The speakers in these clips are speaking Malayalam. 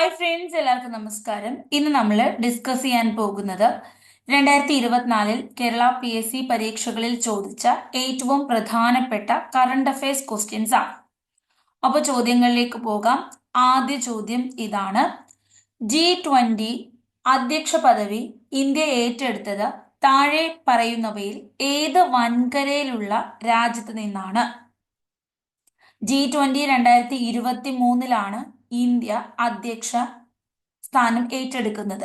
ഹായ് ഫ്രണ്ട്സ്, എല്ലാവർക്കും നമസ്കാരം. ഇന്ന് നമ്മൾ ഡിസ്കസ് ചെയ്യാൻ പോകുന്നത് 2024 കേരള PSC പരീക്ഷകളിൽ ചോദിച്ച ഏറ്റവും പ്രധാനപ്പെട്ട കറണ്ട് അഫയേഴ്സ് ക്വസ്റ്റ്യൻസ് ആണ്. അപ്പോൾ ചോദ്യങ്ങളിലേക്ക് പോകാം. ആദ്യ ചോദ്യം ഇതാണ്: G20 അധ്യക്ഷ പദവി ഇന്ത്യ ഏറ്റെടുത്തത് താഴെ പറയുന്നവയിൽ ഏത് വൻകരയിലുള്ള രാജ്യത്ത് നിന്നാണ്? G20 2023 ഇന്ത്യ അധ്യക്ഷ സ്ഥാനം ഏറ്റെടുക്കുന്നത്.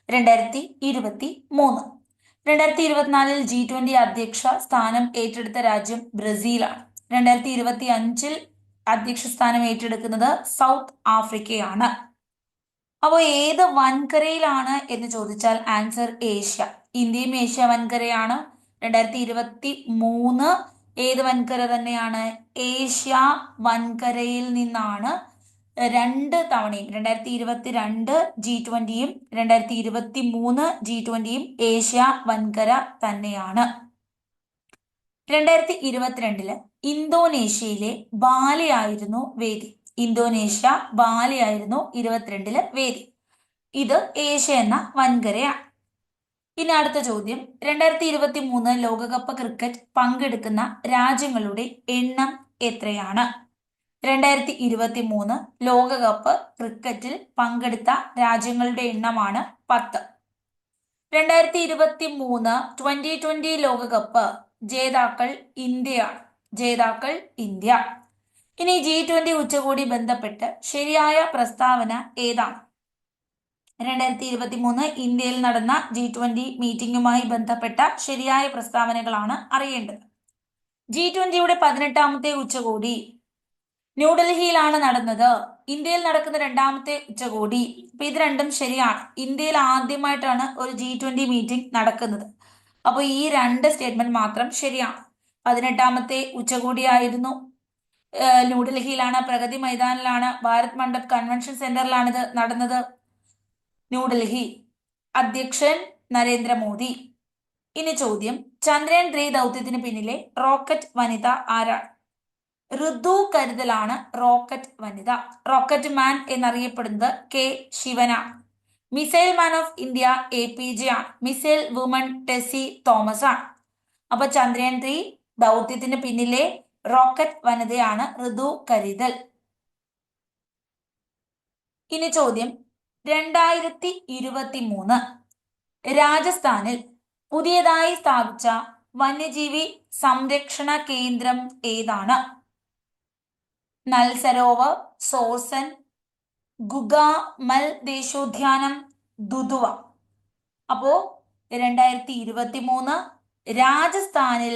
2023. 2024 G20 അധ്യക്ഷ സ്ഥാനം ഏറ്റെടുത്ത രാജ്യം ബ്രസീലാണ്. 2025 അധ്യക്ഷ സ്ഥാനം ഏറ്റെടുക്കുന്നത് സൗത്ത് ആഫ്രിക്കയാണ്. അപ്പോൾ ഏത് വൻകരയിലാണ് എന്ന് ചോദിച്ചാൽ ആൻസർ ഏഷ്യ. ഇന്ത്യയും ഏഷ്യ വൻകരയാണ്. 2023 ഏത് വൻകര തന്നെയാണ്? ഏഷ്യ വൻകരയിൽ നിന്നാണ് രണ്ട് തവണയും 2022 G20യും 2023 G20യും ഏഷ്യ വൻകര തന്നെയാണ്. 2022 ഇന്തോനേഷ്യയിലെ ബാലി ആയിരുന്നു വേദി. ഇന്തോനേഷ്യ ബാലി ആയിരുന്നു 2022 വേദി. ഇത് ഏഷ്യ എന്ന വൻകരയാണ്. ഇനി അടുത്ത ചോദ്യം: 2023 ലോകകപ്പ് ക്രിക്കറ്റ് പങ്കെടുക്കുന്ന രാജ്യങ്ങളുടെ എണ്ണം എത്രയാണ്? 2023 ലോകകപ്പ് ക്രിക്കറ്റിൽ പങ്കെടുത്ത രാജ്യങ്ങളുടെ എണ്ണമാണ് 10. 2023 2020 ലോകകപ്പ് ജേതാക്കൾ ഇന്ത്യയാണ്. ജേതാക്കൾ ഇന്ത്യ. ഇനി G20 ഉച്ചകോടി ബന്ധപ്പെട്ട് ശരിയായ പ്രസ്താവന ഏതാണ്? 2023 ഇന്ത്യയിൽ നടന്ന G20 മീറ്റിംഗുമായി ബന്ധപ്പെട്ട ശരിയായ പ്രസ്താവനകളാണ് അറിയേണ്ടത്. G20യുടെ 18ാമത്തെ ഉച്ചകോടി ന്യൂഡൽഹിയിലാണ് നടന്നത്. ഇന്ത്യയിൽ നടക്കുന്ന രണ്ടാമത്തെ ഉച്ചകോടി. അപ്പൊ ഇത് രണ്ടും ശരിയാണ്. ഇന്ത്യയിൽ ആദ്യമായിട്ടാണ് ഒരു G20 മീറ്റിംഗ് നടക്കുന്നത്. അപ്പോൾ ഈ രണ്ട് സ്റ്റേറ്റ്മെന്റ് മാത്രം ശരിയാണ്. 18ാമത്തെ ഉച്ചകോടിയായിരുന്നു ന്യൂഡൽഹിയിലാണ്, പ്രഗതി മൈതാനിലാണ്, ഭാരത് മണ്ഡപ് കൺവെൻഷൻ സെന്ററിലാണ് ഇത് നടന്നത്. ന്യൂഡൽഹി. അധ്യക്ഷൻ നരേന്ദ്രമോദി. ഇനി ചോദ്യം: ചന്ദ്രയാൻ 3 ദൗത്യത്തിന് പിന്നിലെ റോക്കറ്റ് വനിത ആരാണ്? ഋതു കരുതലാണ് റോക്കറ്റ് വനിത. റോക്കറ്റ് മാൻ എന്നറിയപ്പെടുന്നത് K ശിവനാണ്. Missile man of India APJ ആണ്. മിസൈൽ വുമൺ ടെസി തോമസ് ആണ്. അപ്പൊ ചന്ദ്രയാൻ 3 ദൗത്യത്തിന് പിന്നിലെ റോക്കറ്റ് വനിതയാണ് ഋതു കരുതൽ. ഇനി ചോദ്യം: 2023 രാജസ്ഥാനിൽ പുതിയതായി സ്ഥാപിച്ച വന്യജീവി സംരക്ഷണ കേന്ദ്രം ഏതാണ്? നൽ സരോവർ, സോർസൻ, ഗുഗാമൽ ദേശോദ്യാനം, ദുധുവ. അപ്പോ 2023 രാജസ്ഥാനിൽ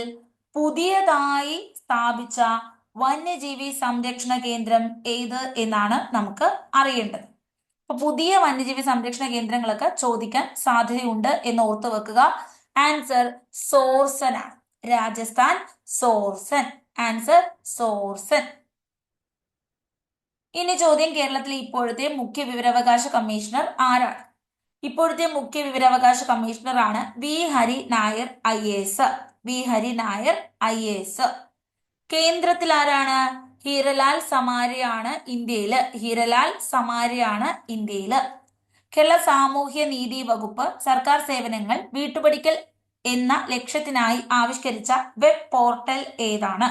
പുതിയതായി സ്ഥാപിച്ച വന്യജീവി സംരക്ഷണ കേന്ദ്രം ഏത് എന്നാണ് നമുക്ക് അറിയേണ്ടത്. അപ്പൊ പുതിയ വന്യജീവി സംരക്ഷണ കേന്ദ്രങ്ങളൊക്കെ ചോദിക്കാൻ സാധ്യതയുണ്ട് എന്ന് ഓർത്തു വെക്കുക. ആൻസർ സോർസൻ ആണ്. രാജസ്ഥാൻ സോർസൻ. ആൻസർ സോർസൻ. ഇനി ചോദ്യം: കേരളത്തിലെ ഇപ്പോഴത്തെ മുഖ്യ വിവരാവകാശ കമ്മീഷണർ ആരാണ്? ഇപ്പോഴത്തെ മുഖ്യ വിവരാവകാശ കമ്മീഷണർ ആണ് V Hari Nair IAS. V Hari Nair IAS. കേന്ദ്രത്തിൽ ആരാണ്? ഹീരലാൽ സമാരിയാണ് ഇന്ത്യയില്. ഹീരലാൽ സമാരിയാണ് ഇന്ത്യയില്. കേരള സാമൂഹ്യ നീതി വകുപ്പ് സർക്കാർ സേവനങ്ങൾ വീട്ടുപടിക്കൽ എന്ന ലക്ഷ്യത്തിനായി ആവിഷ്കരിച്ച വെബ് പോർട്ടൽ ഏതാണ്?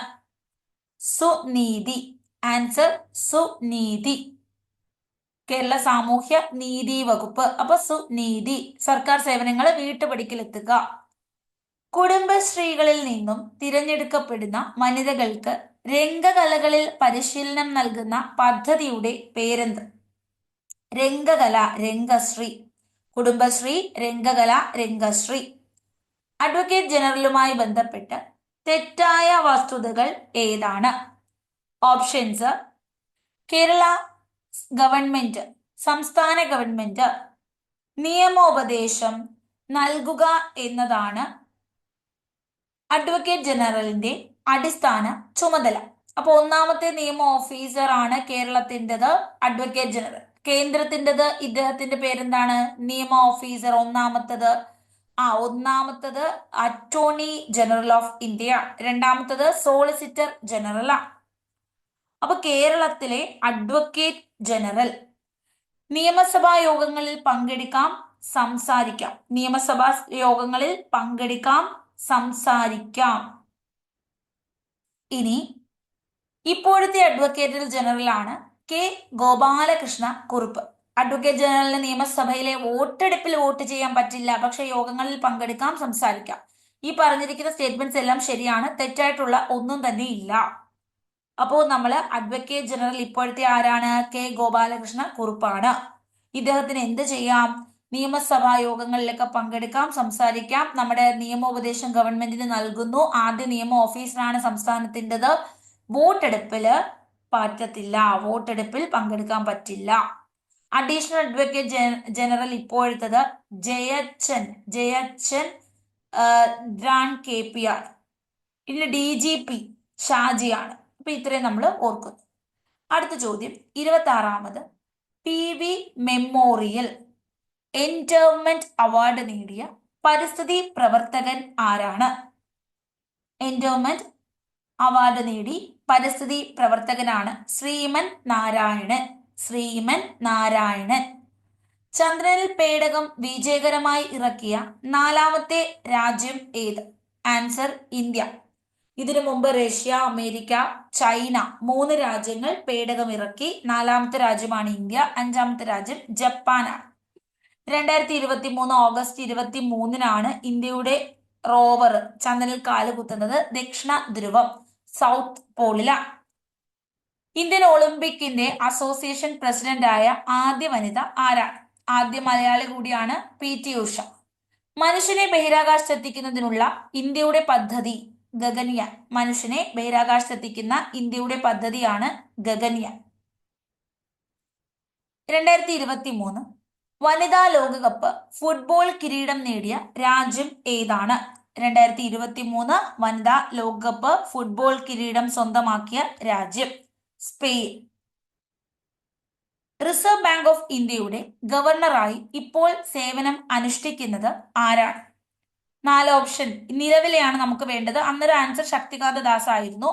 സുനീതി. ആൻസർ സുനീതി. കേരള സാമൂഹ്യ നീതി വകുപ്പ്. അപ്പൊ സുനീതി. സർക്കാർ സേവനങ്ങൾ വീട്ടുപടിക്കൽ എത്തുക. കുടുംബശ്രീകളിൽ നിന്നും തിരഞ്ഞെടുക്കപ്പെടുന്ന വനിതകൾക്ക് രംഗകലകളിൽ പരിശീലനം നൽകുന്ന പദ്ധതിയുടെ പേരെന്ത്? രംഗകല, രംഗശ്രീ. കുടുംബശ്രീ, രംഗകല, രംഗശ്രീ. അഡ്വക്കേറ്റ് ജനറലുമായി ബന്ധപ്പെട്ട് തെറ്റായ വസ്തുതകൾ ഏതാണ്? ഓപ്ഷൻസ്: കേരള ഗവൺമെന്റ്, സംസ്ഥാന ഗവൺമെന്റ് നിയമോപദേശം നൽകുക എന്നതാണ് അഡ്വക്കേറ്റ് ജനറലിന്റെ അടിസ്ഥാന ചുമതല. അപ്പൊ ഒന്നാമത്തെ നിയമ ഓഫീസർ ആണ് കേരളത്തിൻ്റെത് അഡ്വക്കേറ്റ് ജനറൽ. കേന്ദ്രത്തിൻ്റെത് ഇദ്ദേഹത്തിന്റെ പേരെന്താണ്? നിയമ ഓഫീസർ. ഒന്നാമത്തത് അറ്റോർണി ജനറൽ ഓഫ് ഇന്ത്യ. രണ്ടാമത്തത് സോളിസിറ്റർ ജനറൽ ആണ്. അപ്പൊ കേരളത്തിലെ അഡ്വക്കേറ്റ് ജനറൽ നിയമസഭാ യോഗങ്ങളിൽ പങ്കെടുക്കാം, സംസാരിക്കാം. നിയമസഭാ യോഗങ്ങളിൽ പങ്കെടുക്കാം, സംസാരിക്കാം. ഇനി ഇപ്പോഴത്തെ അഡ്വക്കേറ്റ് ജനറലാണ് കെ ഗോപാലകൃഷ്ണ കുറുപ്പ്. അഡ്വക്കേറ്റ് ജനറലിന് നിയമസഭയിലെ വോട്ടെടുപ്പിൽ വോട്ട് ചെയ്യാൻ പറ്റില്ല, പക്ഷെ യോഗങ്ങളിൽ പങ്കെടുക്കാം, സംസാരിക്കാം. ഈ പറഞ്ഞിരിക്കുന്ന സ്റ്റേറ്റ്മെന്റ്സ് എല്ലാം ശരിയാണ്, തെറ്റായിട്ടുള്ള ഒന്നും തന്നെ ഇല്ല. അപ്പോൾ നമ്മൾ അഡ്വക്കേറ്റ് ജനറൽ ഇപ്പോഴത്തെ ആരാണ്? കെ ഗോപാലകൃഷ്ണ കുറുപ്പാണ്. ഇദ്ദേഹത്തിന് എന്ത് ചെയ്യാം? നിയമസഭാ യോഗങ്ങളിലൊക്കെ പങ്കെടുക്കാം, സംസാരിക്കാം. നമ്മുടെ നിയമോപദേശം ഗവൺമെന്റിന് നൽകുന്നു. ആദ്യ നിയമ ഓഫീസറാണ് സംസ്ഥാനത്തിൻ്റെത്. വോട്ടെടുപ്പില് പറ്റത്തില്ല, വോട്ടെടുപ്പിൽ പങ്കെടുക്കാൻ പറ്റില്ല. അഡീഷണൽ അഡ്വക്കേറ്റ് ജനറൽ ഇപ്പോഴത്തത് ജയച്ചൻ ദ്രാൻ KP ആണ്. ഇനി DGP ഷാജിയാണ്. അപ്പൊ ഇത്രയും നമ്മൾ ഓർക്കുന്നു. അടുത്ത ചോദ്യം 26ാമത് PV മെമ്മോറിയൽ എൻഡോവ്മെന്റ് അവാർഡ് നേടിയ പരിസ്ഥിതി പ്രവർത്തകൻ ആരാണ്? എൻഡോവ്മെന്റ് അവാർഡ് നേടി പരിസ്ഥിതി പ്രവർത്തകനാണ് ശ്രീമൻ നാരായണൻ. ചന്ദ്രനിൽ പേടകം വിജയകരമായി ഇറക്കിയ 4ാമത്തെ രാജ്യം ഏത്? Answer India. ഇതിനു മുമ്പ് റഷ്യ, അമേരിക്ക, ചൈന 3 രാജ്യങ്ങൾ പേടകം ഇറക്കി. 4ാമത്തെ രാജ്യമാണ് ഇന്ത്യ. 5ാമത്തെ രാജ്യം ജപ്പാനാണ്. 2023 ഓഗസ്റ്റ് 23-നാണ് ഇന്ത്യയുടെ റോവർ ചന്ദ്രനിൽ കാലുകുത്തുന്നത്. ദക്ഷിണ ധ്രുവം സൗത്ത് പോളിലാണ്. ഇന്ത്യൻ ഒളിമ്പിക്കിന്റെ അസോസിയേഷൻ പ്രസിഡന്റായ ആദ്യ വനിത ആരാണ്? ആദ്യ മലയാളി കൂടിയാണ് PT ഉഷ. മനുഷ്യനെ ബഹിരാകാശത്തെത്തിക്കുന്നതിനുള്ള ഇന്ത്യയുടെ പദ്ധതി ഗഗൻയാൻ. മനുഷ്യനെ ബഹിരാകാശത്തെത്തിക്കുന്ന ഇന്ത്യയുടെ പദ്ധതിയാണ് ഗഗൻയാൻ. 2023 വനിതാ ലോകകപ്പ് ഫുട്ബോൾ കിരീടം നേടിയ രാജ്യം ഏതാണ്? 2023 വനിതാ ലോകകപ്പ് ഫുട്ബോൾ കിരീടം സ്വന്തമാക്കിയ രാജ്യം സ്പെയിൻ. റിസർവ് ബാങ്ക് ഓഫ് ഇന്ത്യയുടെ ഗവർണറായി ഇപ്പോൾ സേവനം അനുഷ്ഠിക്കുന്നത് ആരാണ്? 4 ഓപ്ഷൻ നിലവിലെയാണ് നമുക്ക് വേണ്ടത്. അന്നൊരു ആൻസർ ശക്തികാന്ത ദാസ് ആയിരുന്നു.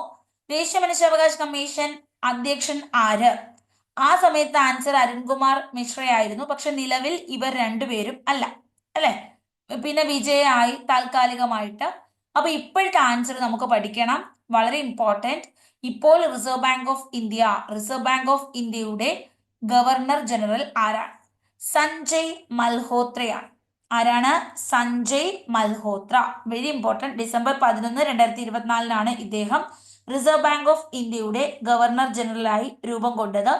ദേശീയ മനുഷ്യാവകാശ കമ്മീഷൻ അധ്യക്ഷൻ ആര്? ആ സമയത്ത് ആൻസർ അരുൺകുമാർ മിശ്രയായിരുന്നു. പക്ഷെ നിലവിൽ ഇവർ രണ്ടുപേരും അല്ല, അല്ലെ? പിന്നെ വിജയായി താൽക്കാലികമായിട്ട്. അപ്പൊ ഇപ്പോഴത്തെ ആൻസർ നമുക്ക് പഠിക്കണം, വളരെ ഇമ്പോർട്ടൻറ്റ്. ഇപ്പോൾ റിസർവ് ബാങ്ക് ഓഫ് ഇന്ത്യയുടെ ഗവർണർ ജനറൽ ആരാണ്? സഞ്ജയ് മൽഹോത്രയാണ്. ആരാണ്? Sanjay Malhotra. Very important. December 11, 2024 ഇദ്ദേഹം റിസർവ് ബാങ്ക് ഓഫ് ഇന്ത്യയുടെ ഗവർണർ ജനറലായി രൂപം കൊണ്ടത്.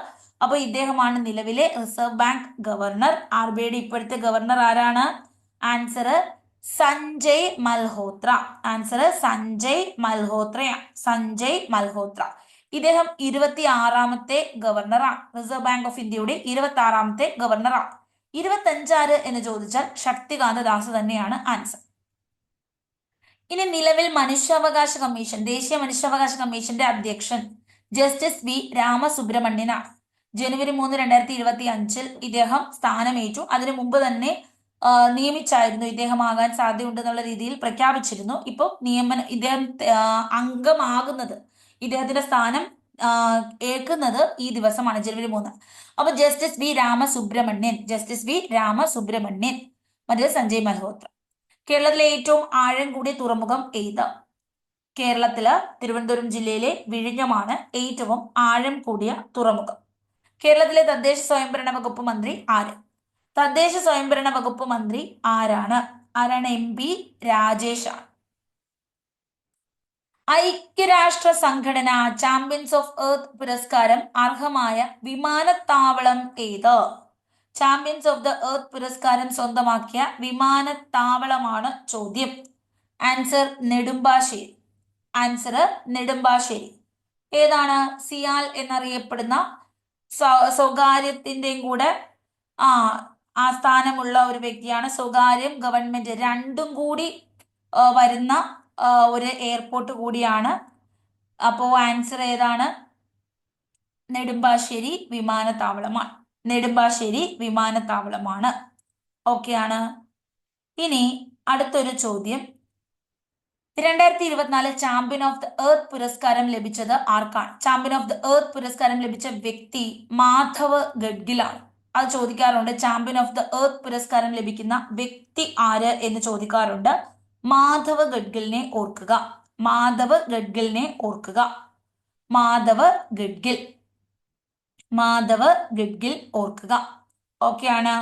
അപ്പൊ ഇദ്ദേഹമാണ് നിലവിലെ റിസർവ് ബാങ്ക് ഗവർണർ. RBIയുടെ ഇപ്പോഴത്തെ ഗവർണർ ആരാണ്? ആൻസർ സഞ്ജയ് മൽഹോത്ര. സഞ്ജയ് മൽഹോത്ര. ഇദ്ദേഹം 26ാമത്തെ ഗവർണറാണ്. റിസർവ് ബാങ്ക് ഓഫ് ഇന്ത്യയുടെ 26ാമത്തെ ഗവർണറാണ്. 25 എന്ന് ചോദിച്ചാൽ ശക്തികാന്ത ദാസ് തന്നെയാണ് ആൻസർ. ഇനി നിലവിൽ മനുഷ്യാവകാശ കമ്മീഷൻ, ദേശീയ മനുഷ്യാവകാശ കമ്മീഷന്റെ അധ്യക്ഷൻ ജസ്റ്റിസ് V രാമസുബ്രഹ്മണ്യനാണ്. ജനുവരി 3, 2025 ഇദ്ദേഹം സ്ഥാനമേറ്റു. അതിനു മുമ്പ് തന്നെ നിയമിച്ചായിരുന്നു. ഇദ്ദേഹം ആകാൻ സാധ്യതയുണ്ടെന്നുള്ള രീതിയിൽ പ്രഖ്യാപിച്ചിരുന്നു. ഇപ്പോൾ ഇദ്ദേഹം അംഗമാകുന്നത്, ഇദ്ദേഹത്തിന്റെ സ്ഥാനം ഏൽക്കുന്നത് ഈ ദിവസമാണ്, ജനുവരി 3. അപ്പൊ ജസ്റ്റിസ് V രാമസുബ്രഹ്മണ്യൻ. മറ്റേത് സഞ്ജയ് മൽഹോത്ര. കേരളത്തിലെ ഏറ്റവും ആഴം കൂടിയ തുറമുഖം ഏത്? കേരളത്തില് തിരുവനന്തപുരം ജില്ലയിലെ വിഴിഞ്ഞമാണ് ഏറ്റവും ആഴം കൂടിയ തുറമുഖം. കേരളത്തിലെ തദ്ദേശ സ്വയംഭരണ വകുപ്പ് മന്ത്രി ആര്? തദ്ദേശ സ്വയംഭരണ വകുപ്പ് മന്ത്രി ആരാണ്? MP രാജേഷാണ്. ഐക്യരാഷ്ട്ര സംഘടന ചാമ്പ്യൻസ് ഓഫ് എർത്ത് പുരസ്കാരം അർഹമായ വിമാനത്താവളം ഏത്? ചാമ്പ്യൻസ് ഓഫ് ദ എർത്ത് പുരസ്കാരം സ്വന്തമാക്കിയ വിമാനത്താവളമാണ് ചോദ്യം. ആൻസർ നെടുമ്പാശ്ശേരി. ഏതാണ്? സിയാൽ എന്നറിയപ്പെടുന്ന സ്വകാര്യത്തിന്റെയും കൂടെ ആ സ്ഥാനമുള്ള ഒരു വ്യക്തിയാണ്. സ്വകാര്യം ഗവൺമെന്റ് രണ്ടും കൂടി വരുന്ന ഒരു എയർപോർട്ട് കൂടിയാണ്. അപ്പോ ആൻസർ ഏതാണ്? നെടുമ്പാശ്ശേരി വിമാനത്താവളമാണ്. ഓക്കെ ആണ്. ഇനി അടുത്തൊരു ചോദ്യം, 2024 ചാമ്പ്യൻ ഓഫ് ദ എർത്ത് പുരസ്കാരം ലഭിച്ചത് ആർക്കാണ്? ചാമ്പ്യൻ ഓഫ് ദ എർത്ത് പുരസ്കാരം ലഭിച്ച വ്യക്തി മാധവ് ഗഡ്ഗിലാണ്. അത് ചോദിക്കാറുണ്ട്. ചാമ്പ്യൻ ഓഫ് ദ എർത്ത് പുരസ്കാരം ലഭിക്കുന്ന വ്യക്തി ആര് എന്ന് ചോദിക്കാറുണ്ട്. മാധവ് ഗഡ്ഗിലിനെ ഓർക്കുക. മാധവ് ഗഡ്ഗിലിനെ ഓർക്കുക. മാധവ് ഗഡ്ഗിൽ. മാധവ് ഗഡ്ഗിൽ ഓർക്കുക. ഓക്കെ ആണ്.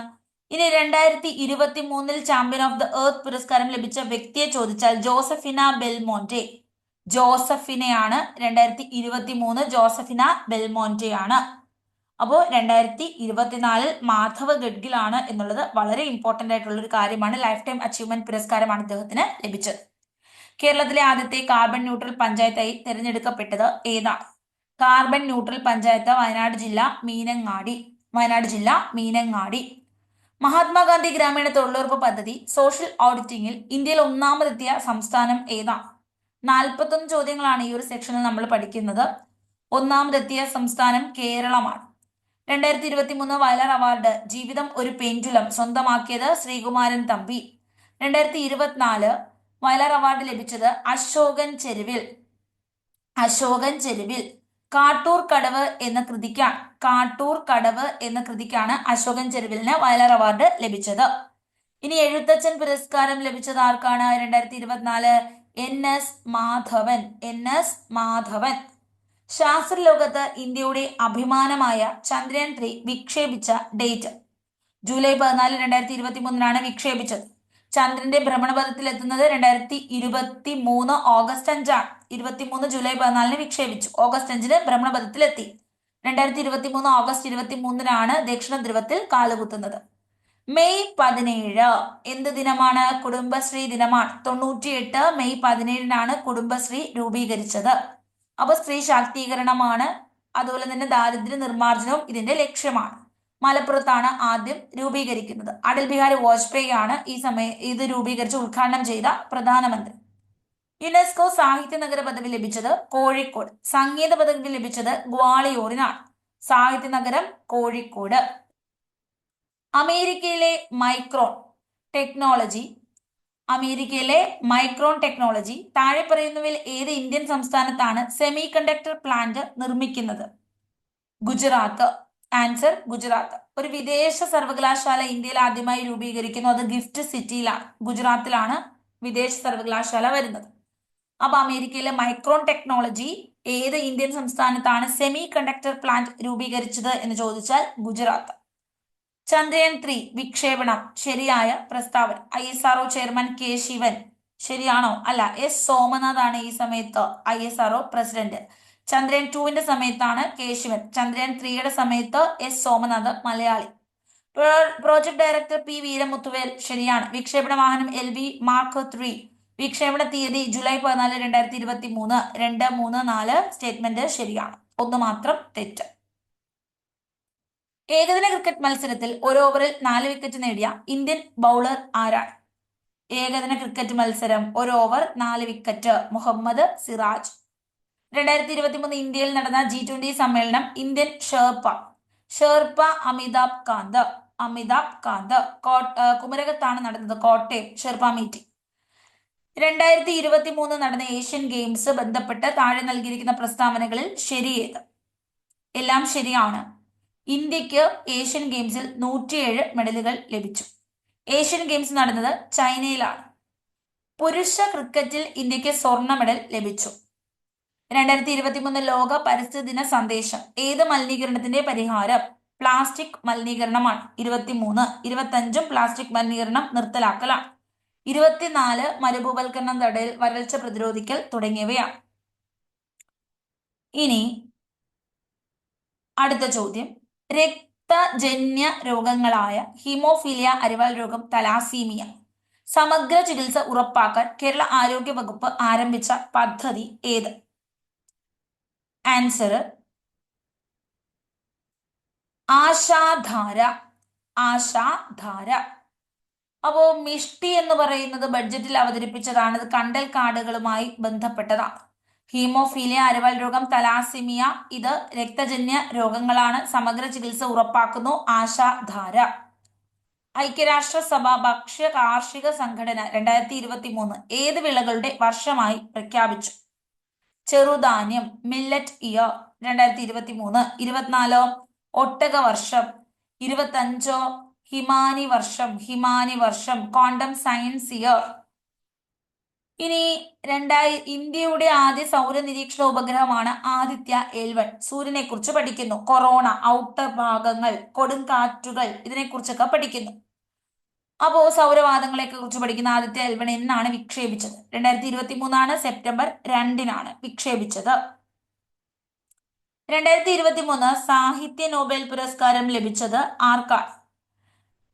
ഇനി 2023 ചാമ്പ്യൻ ഓഫ് ദ എർത്ത് പുരസ്കാരം ലഭിച്ച വ്യക്തിയെ ചോദിച്ചാൽ ജോസഫിന ബെൽമോണ്ടെ. ജോസഫിനെയാണ് 2023 ജോസഫിന ബെൽമോണ്ടെ ആണ്. അപ്പോൾ 2024 മാധവ് ഗഡ്ഗിലാണ് എന്നുള്ളത് വളരെ ഇമ്പോർട്ടന്റ് ആയിട്ടുള്ള ഒരു കാര്യമാണ്. ലൈഫ് ടൈം അച്ചീവ്മെന്റ് പുരസ്കാരമാണ് ഇദ്ദേഹത്തിന് ലഭിച്ചത്. കേരളത്തിലെ ആദ്യത്തെ കാർബൺ ന്യൂട്രൽ പഞ്ചായത്തായി തിരഞ്ഞെടുക്കപ്പെട്ടത് ഏതാണ്? കാർബൺ ന്യൂട്രൽ പഞ്ചായത്ത് വയനാട് ജില്ല മീനങ്ങാടി. വയനാട് ജില്ല മീനങ്ങാടി. മഹാത്മാഗാന്ധി ഗ്രാമീണ തൊഴിലുറപ്പ് പദ്ധതി സോഷ്യൽ ഓഡിറ്റിംഗിൽ ഇന്ത്യയിൽ ഒന്നാമതെത്തിയ സംസ്ഥാനം ഏതാണ്? 41 ചോദ്യങ്ങളാണ് ഈ ഒരു സെക്ഷനിൽ നമ്മൾ പഠിക്കുന്നത്. ഒന്നാമതെത്തിയ സംസ്ഥാനം കേരളമാണ്. 2023 വയലാർ അവാർഡ് ജീവിതം ഒരു പെൻഡുലം സ്വന്തമാക്കിയത് ശ്രീകുമാരൻ തമ്പി. 2024 വയലാർ അവാർഡ് ലഭിച്ചത് അശോകൻ ചെരുവിൽ. അശോകൻ ചെരുവിൽ. കാട്ടൂർ കടവ് എന്ന കൃതിക്കാണ്. കാട്ടൂർ കടവ് എന്ന കൃതിക്കാണ് അശോകൻ ചെരുവിലിന് വയലാർ അവാർഡ് ലഭിച്ചത്. ഇനി എഴുത്തച്ഛൻ പുരസ്കാരം ലഭിച്ചത് ആർക്കാണ്? 2024 NS മാധവൻ. NS മാധവൻ. ശാസ്ത്രലോകത്ത് ഇന്ത്യയുടെ അഭിമാനമായ ചന്ദ്രയാൻ 3 വിക്ഷേപിച്ച ഡേറ്റ്? ജൂലൈ 14, 2023 വിക്ഷേപിച്ചത്. ചന്ദ്രന്റെ ഭ്രമണപഥത്തിൽ എത്തുന്നത് 2023 ഓഗസ്റ്റ് 5. 23 ജൂലൈ 14 വിക്ഷേപിച്ചു. ഓഗസ്റ്റ് 5 ഭ്രമണപഥത്തിലെത്തി. 2023 ഓഗസ്റ്റ് 23 ദക്ഷിണ ധ്രുവത്തിൽ കാലുകുത്തുന്നത്. മെയ് 17 എന്ത് ദിനമാണ്? കുടുംബശ്രീ ദിനമാണ്. 98 മെയ് 17 കുടുംബശ്രീ രൂപീകരിച്ചത്. അപ്പൊ സ്ത്രീ ശാക്തീകരണമാണ്, അതുപോലെ തന്നെ ദാരിദ്ര്യ നിർമ്മാർജ്ജനവും ഇതിന്റെ ലക്ഷ്യമാണ്. മലപ്പുറത്താണ് ആദ്യം രൂപീകരിക്കുന്നത്. അടൽ ബിഹാരി വാജ്പേയി ആണ് ഇത് രൂപീകരിച്ച് ഉദ്ഘാടനം ചെയ്ത പ്രധാനമന്ത്രി. യുനെസ്കോ സാഹിത്യ നഗര പദവി ലഭിച്ചത് കോഴിക്കോട്. സംഗീത പദവി ലഭിച്ചത് ഗ്വാളിയോറിനാണ്. സാഹിത്യ നഗരം കോഴിക്കോട്. അമേരിക്കയിലെ മൈക്രോൺ ടെക്നോളജി താഴെ പറയുന്നവയിൽ ഏത് ഇന്ത്യൻ സംസ്ഥാനത്താണ് സെമി കണ്ടക്ടർ പ്ലാന്റ് നിർമ്മിക്കുന്നത്? ഗുജറാത്ത്. ആൻസർ ഗുജറാത്ത്. ഒരു വിദേശ സർവകലാശാല ഇന്ത്യയിൽ ആദ്യമായി രൂപീകരിക്കുന്നു. അത് ഗിഫ്റ്റ് സിറ്റിയിലാണ്, ഗുജറാത്തിലാണ് വിദേശ സർവകലാശാല വരുന്നത്. അപ്പൊ അമേരിക്കയിലെ മൈക്രോൺ ടെക്നോളജി ഏത് ഇന്ത്യൻ സംസ്ഥാനത്താണ് സെമി കണ്ടക്ടർ പ്ലാന്റ് രൂപീകരിച്ചത് എന്ന് ചോദിച്ചാൽ ഗുജറാത്ത്. ചന്ദ്രയാൻ 3 വിക്ഷേപണം ശരിയായ പ്രസ്താവന. ISRO chairman K Sivan. ശരിയാണോ? അല്ല. S സോമനാഥ് ആണ് ഈ സമയത്ത് ISRO പ്രസിഡന്റ്. ചന്ദ്രയാൻ 2 സമയത്താണ് K ശിവൻ. ചന്ദ്രയാൻ 3 സമയത്ത് S Somanath Malayali. Project director P Veeramuthuvel. ശരിയാണ്. വിക്ഷേപണ വാഹനം LV Mark 3. വിക്ഷേപണ തീയതി ജൂലൈ 14, 2023. 2, 3, 4 സ്റ്റേറ്റ്മെന്റ് ശരിയാണ്. ഒന്ന് മാത്രം തെറ്റ്. ഏകദിന ക്രിക്കറ്റ് മത്സരത്തിൽ ഒരു ഓവറിൽ 4 വിക്കറ്റ് നേടിയ ഇന്ത്യൻ ബൗളർ ആരാണ്? ഏകദിന ക്രിക്കറ്റ് മത്സരം ഒരു ഓവർ 4 വിക്കറ്റ്. മുഹമ്മദ് സിറാജ്. 2023 ഇന്ത്യയിൽ നടന്ന G20 സമ്മേളനം ഇന്ത്യൻ ഷെർപ്പ അമിതാഭ് കാന്ത്. കുമരകത്താണ് നടന്നത്. Kottayam sherpa meeting. 2023 നടന്ന ഏഷ്യൻ ഗെയിംസ് ബന്ധപ്പെട്ട് താഴെ നൽകിയിരിക്കുന്ന പ്രസ്താവനകളിൽ ശരിയേത്? എല്ലാം ശരിയാണ്. ഇന്ത്യക്ക് ഏഷ്യൻ ഗെയിംസിൽ 107 മെഡലുകൾ ലഭിച്ചു. ഏഷ്യൻ ഗെയിംസ് നടന്നത് ചൈനയിലാണ്. പുരുഷ ക്രിക്കറ്റിൽ ഇന്ത്യക്ക് സ്വർണ്ണ മെഡൽ ലഭിച്ചു. 2023 ലോക പരിസ്ഥിതി ദിന സന്ദേശം. ഏത് മലിനീകരണത്തിന്റെ പരിഹാരം? പ്ലാസ്റ്റിക് മലിനീകരണമാണ്. 23. 25 പ്ലാസ്റ്റിക് മലിനീകരണം നിർത്തലാക്കലാണ്. 24 മരുഭൂവൽക്കരണം തടയൽ, വരൾച്ച പ്രതിരോധിക്കൽ തുടങ്ങിയവയാണ്. ഇനി അടുത്ത ചോദ്യം. രക്തജന്യ രോഗങ്ങളായ ഹീമോഫീലിയ, അരിവാൾ രോഗം, തലാസീമിയ സമഗ്ര ചികിത്സ ഉറപ്പാക്കാൻ കേരള ആരോഗ്യ വകുപ്പ് ആരംഭിച്ച പദ്ധതി ഏത്? ആൻസർ ആശാധാര. അപ്പോ മിഷ്ടി എന്ന് പറയുന്നത് ബഡ്ജറ്റിൽ അവതരിപ്പിച്ചതാണ്. ഇത് കണ്ടൽ കാടുകളുമായി ബന്ധപ്പെട്ടതാണ്. ഹീമോഫീലിയ, അരിവാൾ രോഗം, തലാസിമിയ ഇത് രക്തജന്യ രോഗങ്ങളാണ്. സമഗ്ര ചികിത്സ ഉറപ്പാക്കുന്നു. ആശാധാര. ഐക്യരാഷ്ട്രസഭ ഭക്ഷ്യ കാർഷിക സംഘടന 2023 ഏത് വിളകളുടെ വർഷമായി പ്രഖ്യാപിച്ചു? ചെറുധാന്യം, മില്ലറ്റ് ഇയർ 2023. 24 ഒട്ടക വർഷം. 25 ഹിമാനി വർഷം ക്വാണ്ടം സയൻസ് ഇയർ. ഇനി ഇന്ത്യയുടെ ആദ്യ സൗര നിരീക്ഷണ ഉപഗ്രഹമാണ് ആദിത്യ L1. സൂര്യനെ കുറിച്ച് പഠിക്കുന്നു. കൊറോണ, ഔട്ടർ ഭാഗങ്ങൾ, കൊടുങ്കാറ്റുകൾ, ഇതിനെക്കുറിച്ചൊക്കെ പഠിക്കുന്നു. അപ്പോ സൗരവാദങ്ങളെയൊക്കെ കുറിച്ച് പഠിക്കുന്ന ആദിത്യ L1 എന്നാണ് വിക്ഷേപിച്ചത്? 2023 സെപ്റ്റംബർ 2 വിക്ഷേപിച്ചത്. 2023 സാഹിത്യ നോബൽ പുരസ്കാരം ലഭിച്ചത് ആർക്കാണ്?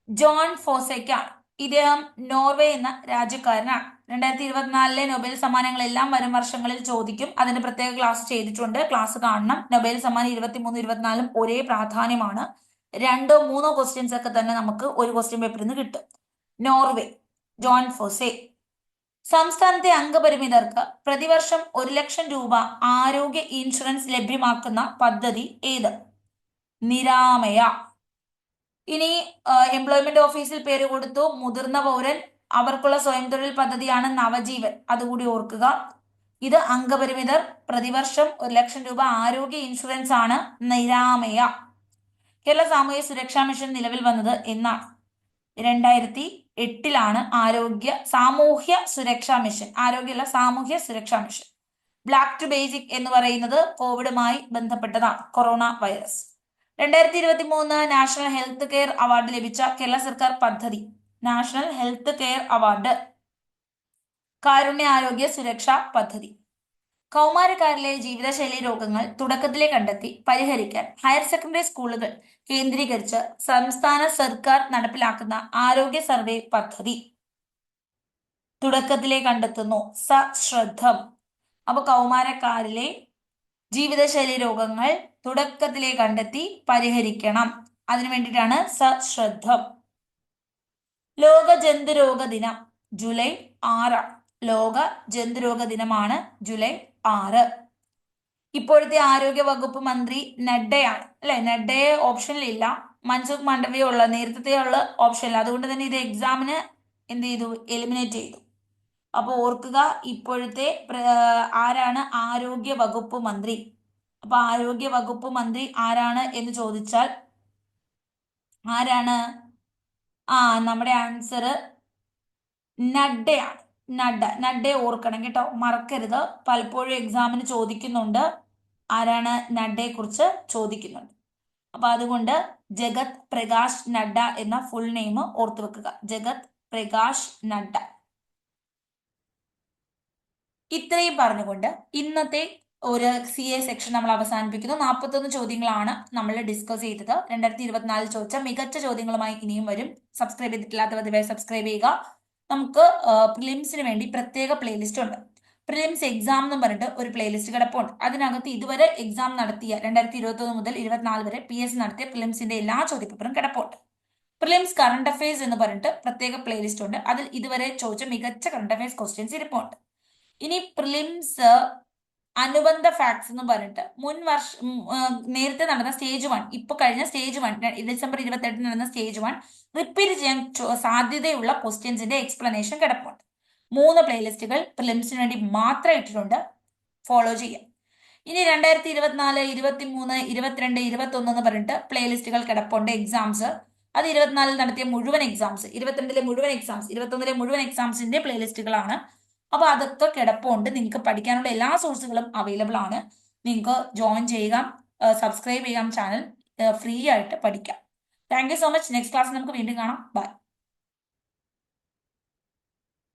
ജോൺ ഫോസയ്ക്കാണ്. ഇദ്ദേഹം നോർവേ എന്ന രാജ്യക്കാരനാണ്. 2024 നൊബേൽ സമ്മാനങ്ങളെല്ലാം വരും വർഷങ്ങളിൽ ചോദിക്കും. അതിന് പ്രത്യേക ക്ലാസ് ചെയ്തിട്ടുണ്ട്. ക്ലാസ് കാണണം. നൊബേൽ സമ്മാനം 23, 24 ഒരേ പ്രാധാന്യമാണ്. 2, 3 ക്വസ്റ്റ്യൻസ് ഒക്കെ തന്നെ നമുക്ക് ഒരു ക്വസ്റ്റ്യൻ പേപ്പറിൽ നിന്ന് കിട്ടും. Norway, John Fosse. സംസ്ഥാനത്തെ അംഗപരിമിതർക്ക് പ്രതിവർഷം 1 ലക്ഷം രൂപ ആരോഗ്യ ഇൻഷുറൻസ് ലഭ്യമാക്കുന്ന പദ്ധതി ഏത്? നിരാമയ. ഇനി എംപ്ലോയ്മെന്റ് ഓഫീസിൽ പേര് കൊടുത്തു. മുതിർന്ന പൗരൻ, അവർക്കുള്ള സ്വയം തൊഴിൽ പദ്ധതിയാണ് നവജീവൻ. അതുകൂടി ഓർക്കുക. ഇത് അംഗപരിമിതർ പ്രതിവർഷം 1 ലക്ഷം രൂപ ആരോഗ്യ ഇൻഷുറൻസ് ആണ് നിരാമയ. കേരള സാമൂഹ്യ സുരക്ഷാ മിഷൻ നിലവിൽ വന്നത് എന്നാണ്? 2008 സാമൂഹ്യ സുരക്ഷാ മിഷൻ. ആരോഗ്യമുള്ള സാമൂഹ്യ സുരക്ഷാ മിഷൻ. ബ്ലാക്ക് ടു ബേസിക് എന്ന് പറയുന്നത് കോവിഡുമായി ബന്ധപ്പെട്ടതാണ്, corona virus. 2023 national health care award ലഭിച്ച കേരള സർക്കാർ പദ്ധതി? നാഷണൽ ഹെൽത്ത് കെയർ അവാർഡ് കാരുണ്യ ആരോഗ്യ സുരക്ഷാ പദ്ധതി. കൗമാരക്കാരിലെ ജീവിതശൈലി രോഗങ്ങൾ തുടക്കത്തിലെ കണ്ടെത്തി പരിഹരിക്കാൻ ഹയർ സെക്കൻഡറി സ്കൂളുകൾ കേന്ദ്രീകരിച്ച് സംസ്ഥാന സർക്കാർ നടപ്പിലാക്കുന്ന ആരോഗ്യ സർവേ പദ്ധതി? തുടക്കത്തിലെ കണ്ടെത്തുന്നു, സശ്രദ്ധം. അപ്പൊ കൗമാരക്കാരിലെ ജീവിതശൈലി രോഗങ്ങൾ തുടക്കത്തിലെ കണ്ടെത്തി പരിഹരിക്കണം. അതിനു വേണ്ടിയിട്ടാണ് സശ്രദ്ധം. ലോക ജന്തുരോഗ ദിനം ജൂലൈ 6. ലോക ജന്തുരോഗ ദിനമാണ് ജൂലൈ 6. ഇപ്പോഴത്തെ ആരോഗ്യ വകുപ്പ് മന്ത്രി നഡ്ഡയാണ് അല്ലെ? നഡ്ഡയെ ഓപ്ഷനിലില്ല, മൻസുഖ് മാണ്ഡവ്യ ഉള്ള, നേരത്തെ ഉള്ള ഓപ്ഷനില്ല. അതുകൊണ്ട് തന്നെ ഇത് എക്സാമിന് എന്ത് ചെയ്തു? എലിമിനേറ്റ് ചെയ്തു. അപ്പോൾ ഓർക്കുക, ഇപ്പോഴത്തെ ആരാണ് ആരോഗ്യ വകുപ്പ് മന്ത്രി? അപ്പൊ ആരോഗ്യ വകുപ്പ് മന്ത്രി ആരാണ് എന്ന് ചോദിച്ചാൽ ആരാണ്? നമ്മുടെ ആൻസർ നഡ്ഡയാണ്. നഡ്ഡയെ ഓർക്കണം കേട്ടോ, മറക്കരുത്. പലപ്പോഴും എക്സാമിന് ചോദിക്കുന്നുണ്ട്. ആരാണ്? നഡ്ഡയെ കുറിച്ച് ചോദിക്കുന്നുണ്ട്. അപ്പൊ അതുകൊണ്ട് ജഗത് പ്രകാശ് നഡ്ഡ എന്ന ഫുൾ നെയിം ഓർത്തു വെക്കുക. ജഗത് പ്രകാശ് നഡ്ഡ. ഇത്രയും പറഞ്ഞുകൊണ്ട് ഇന്നത്തെ ഒരു CA സെക്ഷൻ നമ്മൾ അവസാനിപ്പിക്കുന്നു. 41 ചോദ്യങ്ങളാണ് നമ്മൾ ഡിസ്കസ് ചെയ്തത്. 2024 ചോദിച്ച മികച്ച ചോദ്യങ്ങളുമായി ഇനിയും വരും. സബ്സ്ക്രൈബ് ചെയ്തിട്ടില്ലാത്തവർ ദയവായി സബ്സ്ക്രൈബ് ചെയ്യുക. നമുക്ക് പ്രിലിംസിന് വേണ്ടി പ്രത്യേക പ്ലേലിസ്റ്റ് ഉണ്ട്. പ്രിലിംസ് എക്സാം എന്ന് പറഞ്ഞിട്ട് ഒരു പ്ലേലിസ്റ്റ് കിടപ്പുണ്ട്. അതിനകത്ത് ഇതുവരെ എക്സാം നടത്തിയ 2021 മുതൽ 24 വരെ PSC നടത്തിയ പ്രിലിംസിന്റെ എല്ലാ ചോദ്യപേപ്പറും കിടപ്പുണ്ട്. പ്രിലിംസ് കറണ്ട് അഫയേഴ്സ് എന്ന് പറഞ്ഞിട്ട് പ്രത്യേക പ്ലേലിസ്റ്റ് ഉണ്ട്. അതിൽ ഇതുവരെ ചോദിച്ച മികച്ച കറണ്ട് അഫയേഴ്സ് ക്വസ്റ്റ്യൻസ് ഇരിപ്പുണ്ട്. ഇനി പ്രിലിംസ് അനുബന്ധ ഫാക്ട്സ് എന്ന് പറഞ്ഞിട്ട് നേരത്തെ നടന്ന സ്റ്റേജ് 1, ഇപ്പൊ കഴിഞ്ഞ സ്റ്റേജ് 1 ഡിസംബർ 28 നടന്ന സ്റ്റേജ് 1 റിപ്പീറ്റ് ചെയ്യാൻ സാധ്യതയുള്ള ക്വസ്റ്റ്യൻസിന്റെ എക്സ്പ്ലനേഷൻ കിടപ്പുണ്ട്. 3 പ്ലേലിസ്റ്റുകൾ പ്രിലിംസിന് വേണ്ടി മാത്രം ഇട്ടിട്ടുണ്ട്. ഫോളോ ചെയ്യാം. ഇനി 2024, 23, 22, 21 എന്ന് പറഞ്ഞിട്ട് പ്ലേലിസ്റ്റുകൾ കിടപ്പുണ്ട്. എക്സാംസ് അത് 24 നടത്തിയ മുഴുവൻ എക്സാംസ്, 22 മുഴുവൻ എക്സാംസ്, 21 മുഴുവൻ എക്സാംസിന്റെ പ്ലേലിസ്റ്റുകളാണ്. അപ്പൊ അതൊക്കെ കിടപ്പുണ്ട്. നിങ്ങൾക്ക് പഠിക്കാനുള്ള എല്ലാ സോഴ്സുകളും അവൈലബിൾ ആണ്. നിങ്ങൾക്ക് ജോയിൻ ചെയ്യുക, സബ്സ്ക്രൈബ് ചെയ്യാം, ചാനൽ ഫ്രീ ആയിട്ട് പഠിക്കാം. Thank you so much. Next class നമുക്ക് വീണ്ടും കാണാം. ബൈ.